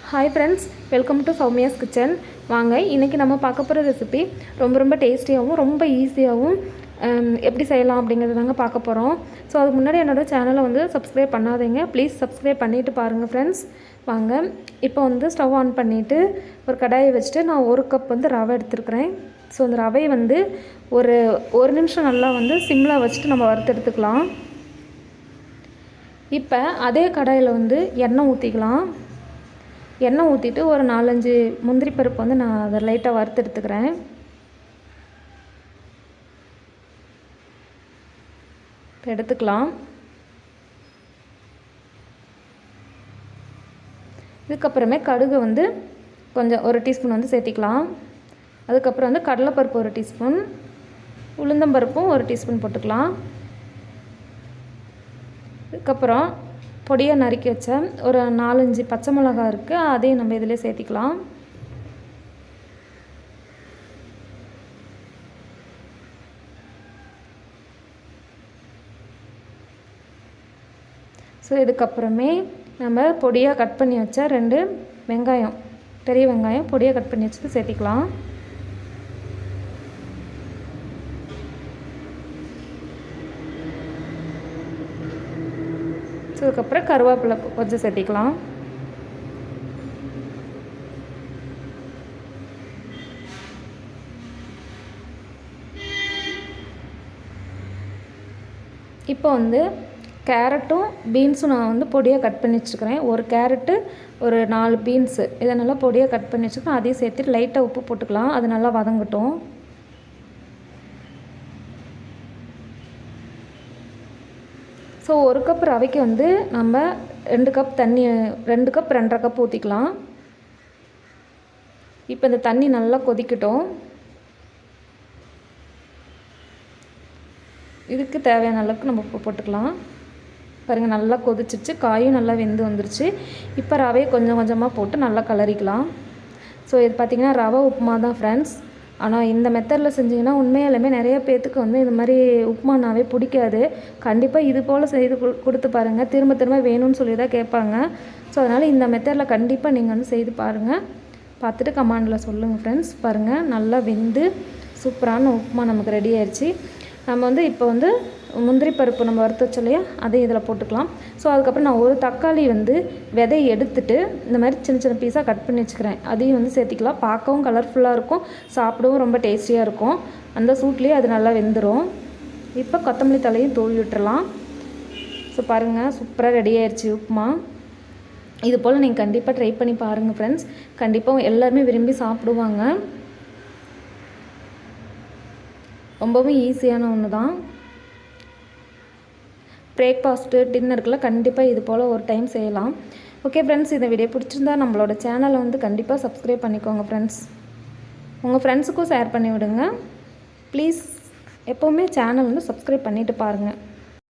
Hi friends, welcome to Soumya's kitchen. வாங்க, இன்றைக்கி நம்ம பார்க்க போகிற ரெசிபி ரொம்ப டேஸ்டியாகவும் ரொம்ப ஈஸியாகவும் எப்படி செய்யலாம் அப்படிங்கிறது தாங்க பார்க்க போகிறோம். ஸோ அதுக்கு முன்னாடி என்னோடய சேனலை வந்து சப்ஸ்கிரைப் பண்ணாதீங்க, ப்ளீஸ் சப்ஸ்கிரைப் பண்ணிவிட்டு பாருங்கள் ஃப்ரெண்ட்ஸ். வாங்க, இப்போ வந்து ஸ்டவ் ஆன் பண்ணிவிட்டு ஒரு கடாயை வச்சுட்டு நான் 1 கப் வந்து ரவை எடுத்துருக்கிறேன். ஸோ அந்த ரவையை வந்து ஒரு நிமிஷம் நல்லா வந்து சிம்மில் வச்சுட்டு நம்ம வறுத்தெடுத்துக்கலாம். இப்போ அதே கடாயில் வந்து எண்ணெய் ஊற்றிக்கலாம். எண்ணெய் ஊற்றிட்டு ஒரு 4-5 முந்திரி பருப்பு வந்து நான் அதை லைட்டாக வறுத்து எடுத்துக்கிறேன். இப்போ எடுத்துக்கலாம். இதுக்கப்புறமே கடுகு வந்து கொஞ்சம் 1 டீஸ்பூன் வந்து சேர்த்திக்கலாம். அதுக்கப்புறம் வந்து கடலைப்பருப்பு 1 டீஸ்பூன், உளுந்தம்பருப்பும் 1 டீஸ்பூன் போட்டுக்கலாம். இதுக்கப்புறம் பொடியாக நறுக்கி வச்ச ஒரு 4-5 பச்சை மிளகாய் இருக்குது, அதையும் நம்ம இதிலே சேர்த்திக்கலாம். ஸோ இதுக்கப்புறமே நம்ம பொடியாக கட் பண்ணி வச்ச 2 வெங்காயம், பெரிய வெங்காயம் பொடியாக கட் பண்ணி வச்சுட்டு சேர்த்திக்கலாம். ஸோ அதுக்கப்புறம் கருவேப்பிலை கொஞ்சம் சேர்த்திக்கலாம். இப்போ வந்து கேரட்டும் பீன்ஸும் நான் வந்து பொடியாக கட் பண்ணி வச்சுருக்கிறேன். ஒரு கேரட்டு, ஒரு 4 பீன்ஸு, இதை நல்லா பொடியாக கட் பண்ணி வச்சுருக்கேன். அதையும் சேர்த்துட்டு லைட்டாக உப்பு போட்டுக்கலாம், அது நல்லா வதங்கட்டும். ஸோ 1 கப் ரவைக்கு வந்து நம்ம 2 கப் தண்ணி, 2 கப் 2.5 கப் ஊற்றிக்கலாம். இப்போ இந்த தண்ணி நல்லா கொதிக்கட்டும். இதுக்கு தேவையான அளவுக்கு நம்ம உப்பு போட்டுக்கலாம். பாருங்கள், நல்லா கொதிச்சிச்சு, காயும் நல்லா வெந்து வந்துருச்சு. இப்போ ரவையை கொஞ்சம் கொஞ்சமாக போட்டு நல்லா கலரிக்கலாம். ஸோ இது பார்த்திங்கன்னா ரவை உப்புமா தான் ஃப்ரெண்ட்ஸ். ஆனால் இந்த மெத்தடில் செஞ்சிங்கன்னா உண்மையாலுமே நிறைய பேர்த்துக்கு வந்து இது மாதிரி உப்புமானாவே பிடிக்காது. கண்டிப்பாக இது போல் செய்து கொடுத்து பாருங்கள், திரும்ப திரும்ப வேணும்னு சொல்லி தான் கேட்பாங்க. ஸோ அதனால் இந்த மெத்தடில் கண்டிப்பாக நீங்கள் வந்து செய்து பாருங்கள், பார்த்துட்டு கமெண்டில் சொல்லுங்கள் ஃப்ரெண்ட்ஸ். பாருங்கள், நல்லா வெந்து சூப்பரான உப்புமா நமக்கு ரெடி ஆயிடுச்சு. நம்ம வந்து இப்போ வந்து முந்திரி பருப்பு நம்ம வறுத்து வச்சோம் இல்லையா, அதையும் இதில் போட்டுக்கலாம். ஸோ அதுக்கப்புறம் நான் ஒரு தக்காளி வந்து விதையை எடுத்துட்டு இந்த மாதிரி சின்ன சின்ன பீஸாக கட் பண்ணி வச்சுக்கிறேன், அதையும் வந்து சேர்த்திக்கலாம். பார்க்கவும் கலர்ஃபுல்லாக இருக்கும், சாப்பிடவும் ரொம்ப டேஸ்டியாக இருக்கும். அந்த சூட்லேயே அது நல்லா வெந்துடும். இப்போ கொத்தமல்லி தலையும் தூவி விட்டுறலாம். ஸோ பாருங்கள், சூப்பராக ரெடி ஆயிடுச்சு உப்புமா. இது போல் நீங்கள் கண்டிப்பாக ட்ரை பண்ணி பாருங்கள் ஃப்ரெண்ட்ஸ். கண்டிப்பாக எல்லாருமே விரும்பி சாப்பிடுவாங்க. ரொம்பவும் ஈஸியான ஒன்று தான். பிரேக்ஃபாஸ்ட்டு, டின்னருக்குலாம் கண்டிப்பாக இது போல் ஒரு டைம் செய்யலாம். ஓகே ஃப்ரெண்ட்ஸ், இந்த வீடியோ பிடிச்சிருந்தா நம்மளோட சேனலை வந்து கண்டிப்பாக சப்ஸ்கிரைப் பண்ணிக்கோங்க ஃப்ரெண்ட்ஸ். உங்கள் ஃப்ரெண்ட்ஸுக்கும் ஷேர் பண்ணி விடுங்க ப்ளீஸ். எப்போவுமே சேனல் வந்து சப்ஸ்கிரைப் பண்ணிவிட்டு பாருங்கள்.